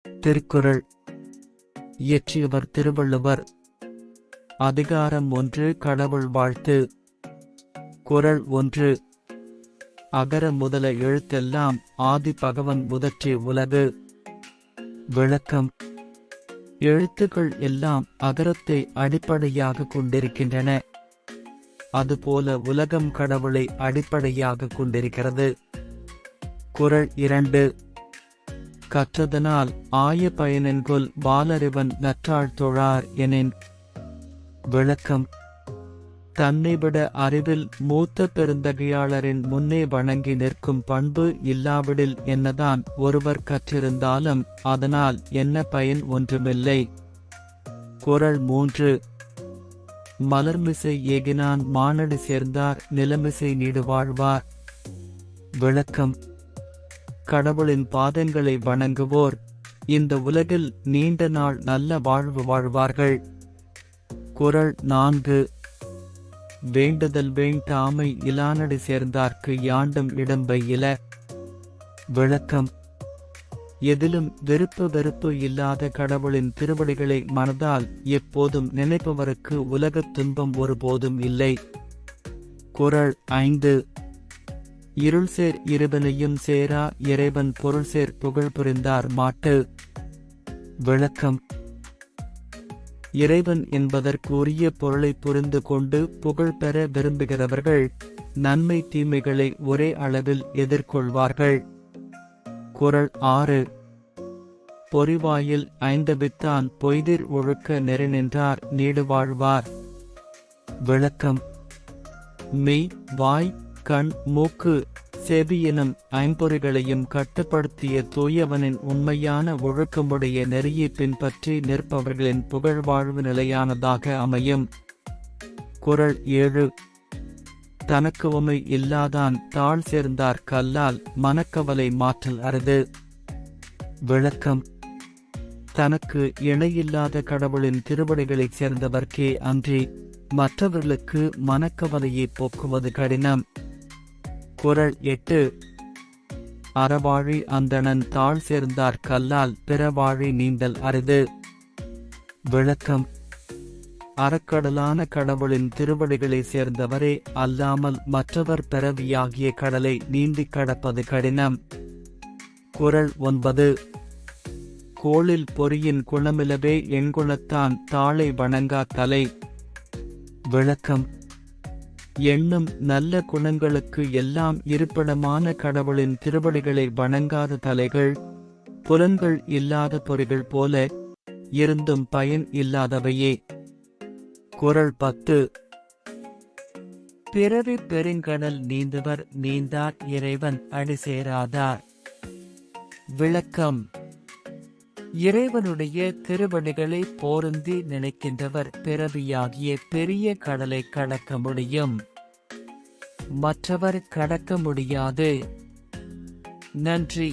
திருக்குறள் இயற்றியவர் திருவள்ளுவர். அதிகாரம் 1. கடவுள் வாழ்த்து. குறள் 1. அகர முதல எழுத்தெல்லாம் ஆதி பகவன் முதற்றே உலகு. விளக்கம். எழுத்துக்கள் எல்லாம் அகரத்தை அடிப்படையாக கொண்டிருக்கின்றன. அதுபோல உலகம் கடவுளை அடிப்படையாக கொண்டிருக்கிறது. குறள் 2. கற்றதனால் ஆய பயனென்கொல் வாலறிவன் நற்றாள் தொழார் எனின். விளக்கம். தன்னைவிட அறிவில் மூத்த பெருந்தகையாளரின் முன்னே வணங்கி நிற்கும் பண்பு இல்லாவிடில் என்னதான் ஒருவர் கற்றிருந்தாலும் அதனால் என்ன பயன் ஒன்றுமில்லை. குறள் 3. மலர்மிசை ஏகினான் மானடி சேர்ந்தார் நிலமிசை நீடு வாழ்வார். விளக்கம். கடவுளின் பாதங்களை வணங்குவோர் இந்த உலகில் நீண்ட நாள் நல்ல வாழ்வு வாழ்வார்கள். குறள் 4. வேண்டுதல் வேண்டாமை இலானடி சேர்ந்தார்க்கு யாண்டும் இடம்பை இல. விளக்கம். எதிலும் விருப்பு வெறுப்பு இல்லாத கடவுளின் திருவடிகளை மனதால் எப்போதும் நினைப்பவருக்கு உலகத் துன்பம் ஒருபோதும் இல்லை. குறள் 5. இருள்சேர் இருவனையும் சேரா இறைவன் பொருள்சேர் புகழ் புரிந்தார் மாட்டு. விளக்கம். இறைவன் என்பதற்குரிய பொருளை புரிந்து கொண்டு புகழ் பெற விரும்புகிறவர்கள் நன்மை தீமைகளை ஒரே அளவில் எதிர்கொள்வார்கள். குறள் 6. பொறிவாயில் ஐந்தவித்தான் பொய்திர் ஒழுக்க நெறி நின்றார் நீடு வாழ்வார். விளக்கம். மெய், வாய், கண், மூக்கு, செவி எனும் ஐம்பொறிகளையும் கட்டுப்படுத்திய தூயவனின் உண்மையான ஒழுக்கமுடைய நெறியை பின்பற்றி நிற்பவர்களின் புகழ்வாழ்வு நிலையானதாக அமையும். குறள் 7. தனக்கு உமை இல்லாதான் தாழ் சேர்ந்தார் கல்லால் மனக்கவலை மாற்றல் அரிது. விளக்கம். தனக்கு இணையில்லாத கடவுளின் திருவடிகளைச் சேர்ந்தவர்க்கே அன்றி மற்றவர்களுக்கு மனக்கவலையை போக்குவது கடினம். குறள் 8. அறவாழி அந்தணன் தாழ் சேர்ந்தார் கல்லால் பிறவாழி நீந்தல் அரிது. விளக்கம். அறக்கடலான கடவுளின் திருவடிகளை சேர்ந்தவரே அல்லாமல் மற்றவர் பிறவியாகிய கடலை நீந்திக் கடப்பது கடினம். குறள் 9. கோளில் பொறியின் குணமிலவே எண்குணத்தான் தாளை வணங்கா தலை. விளக்கம். எண்ணும் நல்ல குணங்களுக்கு எல்லாம் இருப்பிடமான கடவுளின் திருவடிகளை வணங்காத தலைகள் புலன்கள் இல்லாத பொறிகள் போல இருந்தும் பயன் இல்லாதவையே. குறள் 10. பிறவி பெருங்கடல் நீந்துவர் நீந்தார் இறைவன் அடி சேராதார். விளக்கம். இறைவனுடைய திருவடிகளை போருந்தி நினைக்கின்றவர் பிறவியாகிய பெரிய கடலை கடக்க முடியும். மற்றவர் கடக்க முடியாது. நன்றி.